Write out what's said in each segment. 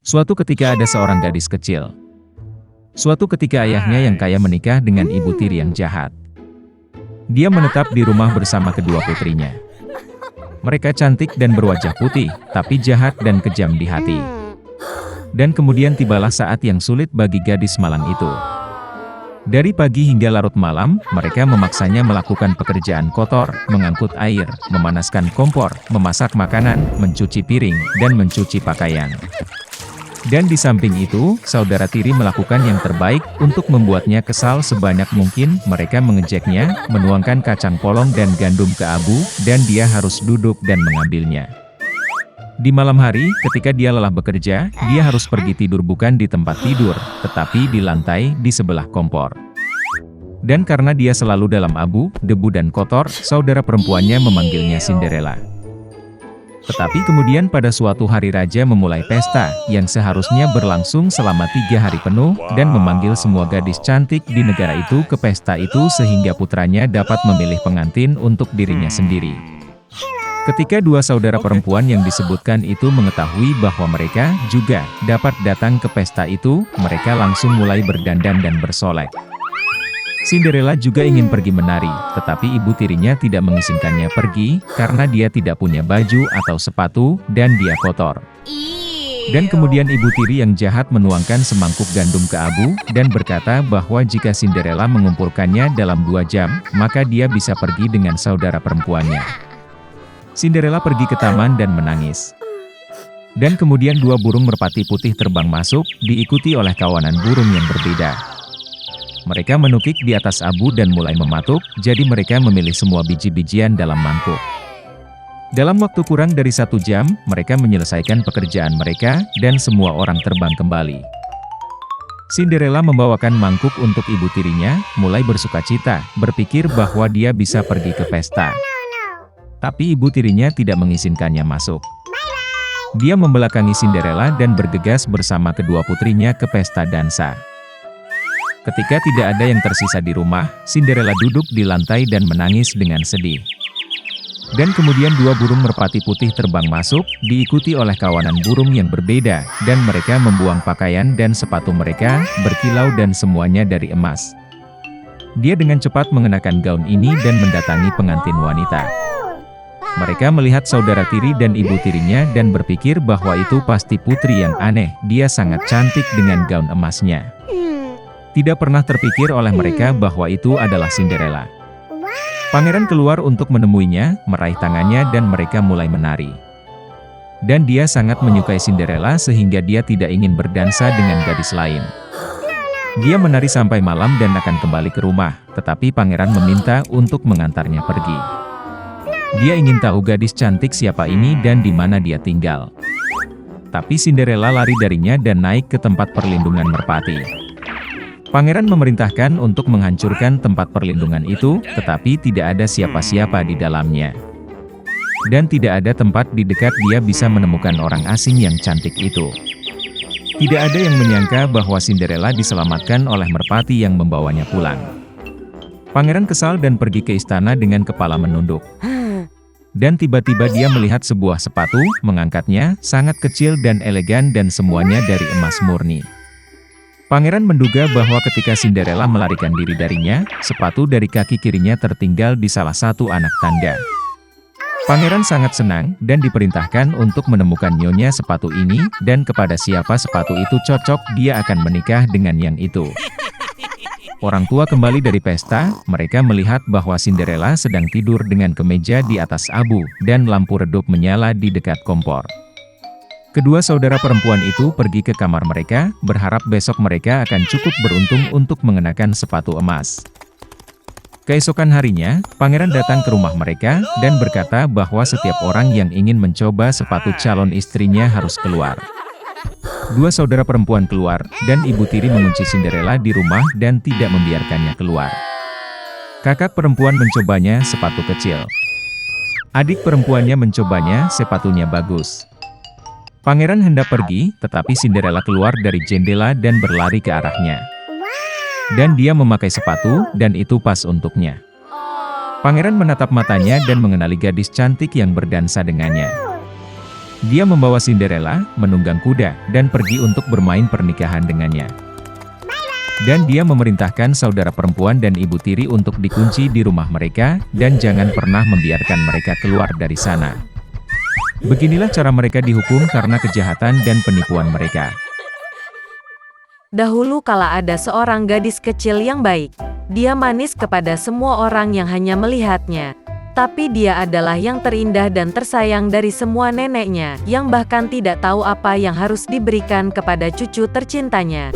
Suatu ketika ada seorang gadis kecil. Suatu ketika ayahnya yang kaya menikah dengan ibu tiri yang jahat. Dia menetap di rumah bersama kedua putrinya. Mereka cantik dan berwajah putih, tapi jahat dan kejam di hati. Dan kemudian tibalah saat yang sulit bagi gadis malang itu. Dari pagi hingga larut malam, mereka memaksanya melakukan pekerjaan kotor, mengangkut air, memanaskan kompor, memasak makanan, mencuci piring, dan mencuci pakaian. Dan di samping itu, saudara tiri melakukan yang terbaik untuk membuatnya kesal sebanyak mungkin. Mereka mengejeknya, menuangkan kacang polong dan gandum ke abu, dan dia harus duduk dan mengambilnya. Di malam hari, ketika dia lelah bekerja, dia harus pergi tidur bukan di tempat tidur, tetapi di lantai di sebelah kompor. Dan karena dia selalu dalam abu, debu dan kotor, saudara perempuannya memanggilnya Cinderella. Tetapi kemudian pada suatu hari raja memulai pesta, yang seharusnya berlangsung selama 3 hari penuh, dan memanggil semua gadis cantik di negara itu ke pesta itu sehingga putranya dapat memilih pengantin untuk dirinya sendiri. Ketika dua saudara perempuan yang disebutkan itu mengetahui bahwa mereka juga dapat datang ke pesta itu, mereka langsung mulai berdandan dan bersolek. Cinderella juga ingin pergi menari, tetapi ibu tirinya tidak mengizinkannya pergi, karena dia tidak punya baju atau sepatu, dan dia kotor. Dan kemudian ibu tiri yang jahat menuangkan semangkuk gandum ke abu, dan berkata bahwa jika Cinderella mengumpulkannya dalam 2 jam, maka dia bisa pergi dengan saudara perempuannya. Cinderella pergi ke taman dan menangis. Dan kemudian 2 burung merpati putih terbang masuk, diikuti oleh kawanan burung yang berbeda. Mereka menukik di atas abu dan mulai mematuk, jadi mereka memilih semua biji-bijian dalam mangkuk. Dalam waktu kurang dari 1 jam, mereka menyelesaikan pekerjaan mereka, dan semua orang terbang kembali. Cinderella membawakan mangkuk untuk ibu tirinya, mulai bersukacita, berpikir bahwa dia bisa pergi ke pesta. Tapi ibu tirinya tidak mengizinkannya masuk. Dia membelakangi Cinderella dan bergegas bersama kedua putrinya ke pesta dansa. Ketika tidak ada yang tersisa di rumah, Cinderella duduk di lantai dan menangis dengan sedih. Dan kemudian 2 burung merpati putih terbang masuk, diikuti oleh kawanan burung yang berbeda, dan mereka membuang pakaian dan sepatu mereka, berkilau dan semuanya dari emas. Dia dengan cepat mengenakan gaun ini dan mendatangi pengantin wanita. Mereka melihat saudara tiri dan ibu tirinya dan berpikir bahwa itu pasti putri yang aneh, dia sangat cantik dengan gaun emasnya. Tidak pernah terpikir oleh mereka bahwa itu adalah Cinderella. Pangeran keluar untuk menemuinya, meraih tangannya dan mereka mulai menari. Dan dia sangat menyukai Cinderella sehingga dia tidak ingin berdansa dengan gadis lain. Dia menari sampai malam dan akan kembali ke rumah, tetapi pangeran meminta untuk mengantarnya pergi. Dia ingin tahu gadis cantik siapa ini dan di mana dia tinggal. Tapi Cinderella lari darinya dan naik ke tempat perlindungan merpati. Pangeran memerintahkan untuk menghancurkan tempat perlindungan itu, tetapi tidak ada siapa-siapa di dalamnya. Dan tidak ada tempat di dekat dia bisa menemukan orang asing yang cantik itu. Tidak ada yang menyangka bahwa Cinderella diselamatkan oleh merpati yang membawanya pulang. Pangeran kesal dan pergi ke istana dengan kepala menunduk. Dan tiba-tiba dia melihat sebuah sepatu, mengangkatnya, sangat kecil dan elegan dan semuanya dari emas murni. Pangeran menduga bahwa ketika Cinderella melarikan diri darinya, sepatu dari kaki kirinya tertinggal di salah satu anak tangga. Pangeran sangat senang, dan diperintahkan untuk menemukan nyonya sepatu ini, dan kepada siapa sepatu itu cocok, dia akan menikah dengan yang itu. Orang tua kembali dari pesta, mereka melihat bahwa Cinderella sedang tidur dengan kemeja di atas abu, dan lampu redup menyala di dekat kompor. Kedua saudara perempuan itu pergi ke kamar mereka, berharap besok mereka akan cukup beruntung untuk mengenakan sepatu emas. Keesokan harinya, pangeran datang ke rumah mereka, dan berkata bahwa setiap orang yang ingin mencoba sepatu calon istrinya harus keluar. 2 saudara perempuan keluar, dan ibu tiri mengunci Cinderella di rumah dan tidak membiarkannya keluar. Kakak perempuan mencobanya sepatu kecil. Adik perempuannya mencobanya sepatunya bagus. Pangeran hendak pergi, tetapi Cinderella keluar dari jendela dan berlari ke arahnya. Dan dia memakai sepatu, dan itu pas untuknya. Pangeran menatap matanya dan mengenali gadis cantik yang berdansa dengannya. Dia membawa Cinderella, menunggang kuda, dan pergi untuk bermain pernikahan dengannya. Dan dia memerintahkan saudara perempuan dan ibu tiri untuk dikunci di rumah mereka, dan jangan pernah membiarkan mereka keluar dari sana. Beginilah cara mereka dihukum karena kejahatan dan penipuan mereka. Dahulu kala ada seorang gadis kecil yang baik. Dia manis kepada semua orang yang hanya melihatnya. Tapi dia adalah yang terindah dan tersayang dari semua neneknya, yang bahkan tidak tahu apa yang harus diberikan kepada cucu tercintanya.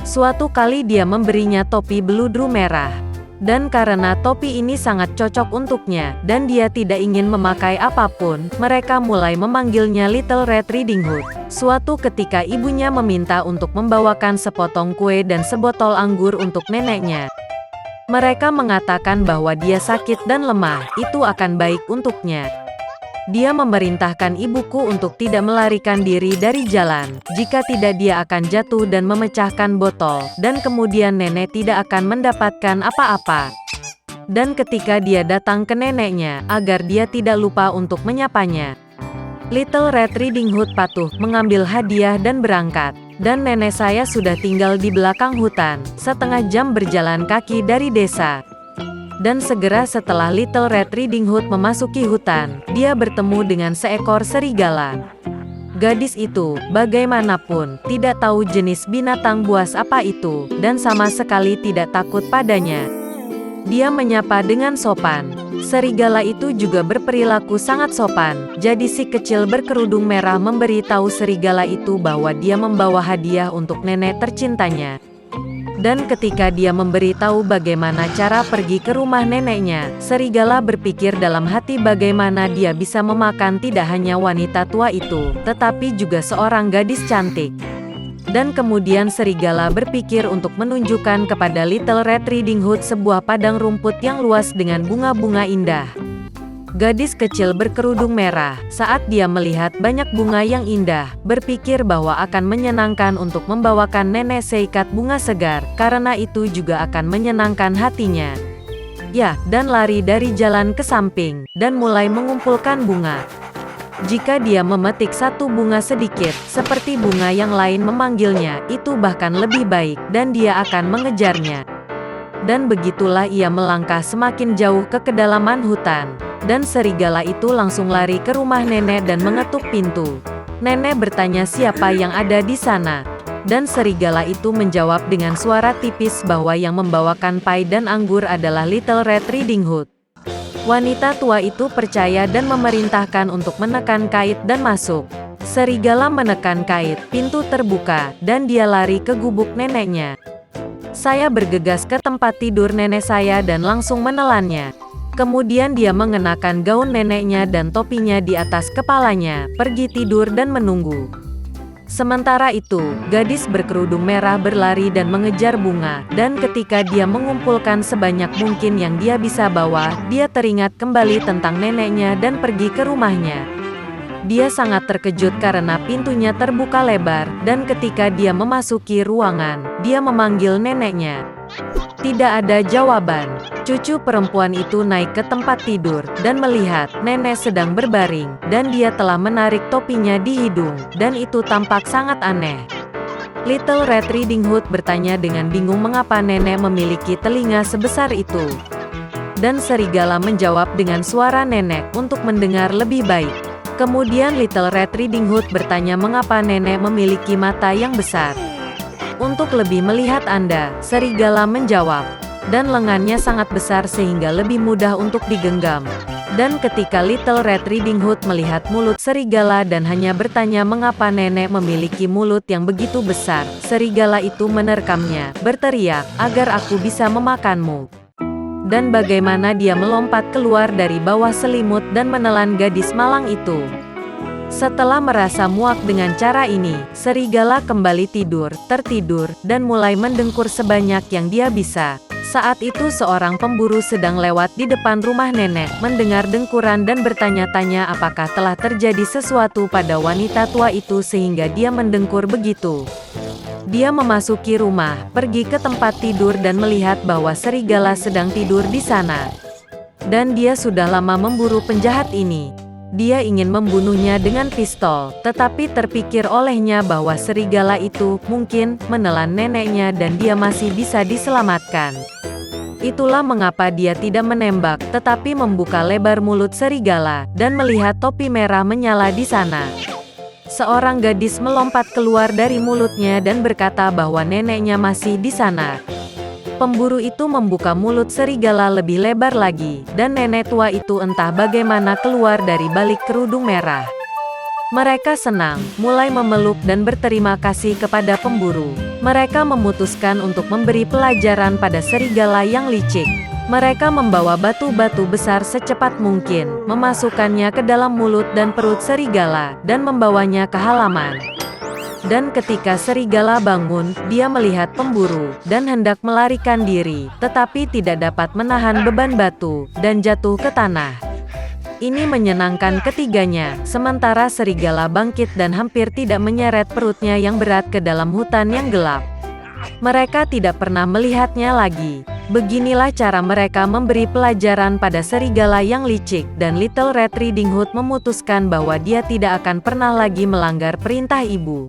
Suatu kali dia memberinya topi beludru merah. Dan karena topi ini sangat cocok untuknya, dan dia tidak ingin memakai apapun, mereka mulai memanggilnya Little Red Riding Hood. Suatu ketika ibunya meminta untuk membawakan sepotong kue dan sebotol anggur untuk neneknya. Mereka mengatakan bahwa dia sakit dan lemah, itu akan baik untuknya. Dia memerintahkan ibuku untuk tidak melarikan diri dari jalan, jika tidak dia akan jatuh dan memecahkan botol, dan kemudian nenek tidak akan mendapatkan apa-apa. Dan ketika dia datang ke neneknya, agar dia tidak lupa untuk menyapanya. Little Red Riding Hood patuh, mengambil hadiah dan berangkat. Dan nenek saya sudah tinggal di belakang hutan, setengah jam berjalan kaki dari desa. Dan segera setelah Little Red Riding Hood memasuki hutan, dia bertemu dengan seekor serigala. Gadis itu, bagaimanapun, tidak tahu jenis binatang buas apa itu, dan sama sekali tidak takut padanya. Dia menyapa dengan sopan. Serigala itu juga berperilaku sangat sopan, jadi si kecil berkerudung merah memberi tahu serigala itu bahwa dia membawa hadiah untuk nenek tercintanya. Dan ketika dia memberitahu bagaimana cara pergi ke rumah neneknya, serigala berpikir dalam hati bagaimana dia bisa memakan tidak hanya wanita tua itu, tetapi juga seorang gadis cantik. Dan kemudian serigala berpikir untuk menunjukkan kepada Little Red Riding Hood sebuah padang rumput yang luas dengan bunga-bunga indah. Gadis kecil berkerudung merah, saat dia melihat banyak bunga yang indah, berpikir bahwa akan menyenangkan untuk membawakan nenek seikat bunga segar, karena itu juga akan menyenangkan hatinya. Ya, dan lari dari jalan ke samping, dan mulai mengumpulkan bunga. Jika dia memetik satu bunga sedikit, seperti bunga yang lain memanggilnya, itu bahkan lebih baik, dan dia akan mengejarnya. Dan begitulah ia melangkah semakin jauh ke kedalaman hutan. Dan serigala itu langsung lari ke rumah nenek dan mengetuk pintu. Nenek bertanya siapa yang ada di sana. Dan serigala itu menjawab dengan suara tipis bahwa yang membawakan pai dan anggur adalah Little Red Riding Hood. Wanita tua itu percaya dan memerintahkan untuk menekan kait dan masuk. Serigala menekan kait, pintu terbuka, dan dia lari ke gubuk neneknya. Saya bergegas ke tempat tidur nenek saya dan langsung menelannya. Kemudian dia mengenakan gaun neneknya dan topinya di atas kepalanya, pergi tidur dan menunggu. Sementara itu, gadis berkerudung merah berlari dan mengejar bunga, dan ketika dia mengumpulkan sebanyak mungkin yang dia bisa bawa, dia teringat kembali tentang neneknya dan pergi ke rumahnya. Dia sangat terkejut karena pintunya terbuka lebar, dan ketika dia memasuki ruangan, dia memanggil neneknya. Tidak ada jawaban. Cucu perempuan itu naik ke tempat tidur, dan melihat nenek sedang berbaring, dan dia telah menarik topinya di hidung, dan itu tampak sangat aneh. Little Red Riding Hood bertanya dengan bingung mengapa nenek memiliki telinga sebesar itu. Dan serigala menjawab dengan suara nenek untuk mendengar lebih baik. Kemudian Little Red Riding Hood bertanya mengapa nenek memiliki mata yang besar. Untuk lebih melihat Anda, serigala menjawab. Dan lengannya sangat besar sehingga lebih mudah untuk digenggam. Dan ketika Little Red Riding Hood melihat mulut serigala dan hanya bertanya mengapa nenek memiliki mulut yang begitu besar, serigala itu menerkamnya, berteriak, agar aku bisa memakanmu. Dan bagaimana dia melompat keluar dari bawah selimut dan menelan gadis malang itu. Setelah merasa muak dengan cara ini, serigala kembali tertidur, dan mulai mendengkur sebanyak yang dia bisa. Saat itu seorang pemburu sedang lewat di depan rumah nenek, mendengar dengkuran dan bertanya-tanya apakah telah terjadi sesuatu pada wanita tua itu sehingga dia mendengkur begitu. Dia memasuki rumah, pergi ke tempat tidur dan melihat bahwa serigala sedang tidur di sana. Dan dia sudah lama memburu penjahat ini. Dia ingin membunuhnya dengan pistol, tetapi terpikir olehnya bahwa serigala itu mungkin menelan neneknya dan dia masih bisa diselamatkan. Itulah mengapa dia tidak menembak, tetapi membuka lebar mulut serigala, dan melihat topi merah menyala di sana. Seorang gadis melompat keluar dari mulutnya dan berkata bahwa neneknya masih di sana. Pemburu itu membuka mulut serigala lebih lebar lagi, dan nenek tua itu entah bagaimana keluar dari balik kerudung merah. Mereka senang, mulai memeluk dan berterima kasih kepada pemburu. Mereka memutuskan untuk memberi pelajaran pada serigala yang licik. Mereka membawa batu-batu besar secepat mungkin, memasukkannya ke dalam mulut dan perut serigala, dan membawanya ke halaman. Dan ketika serigala bangun, dia melihat pemburu, dan hendak melarikan diri, tetapi tidak dapat menahan beban batu, dan jatuh ke tanah. Ini menyenangkan ketiganya, sementara serigala bangkit dan hampir tidak menyeret perutnya yang berat ke dalam hutan yang gelap. Mereka tidak pernah melihatnya lagi. Beginilah cara mereka memberi pelajaran pada serigala yang licik, dan Little Red Riding Hood memutuskan bahwa dia tidak akan pernah lagi melanggar perintah ibu.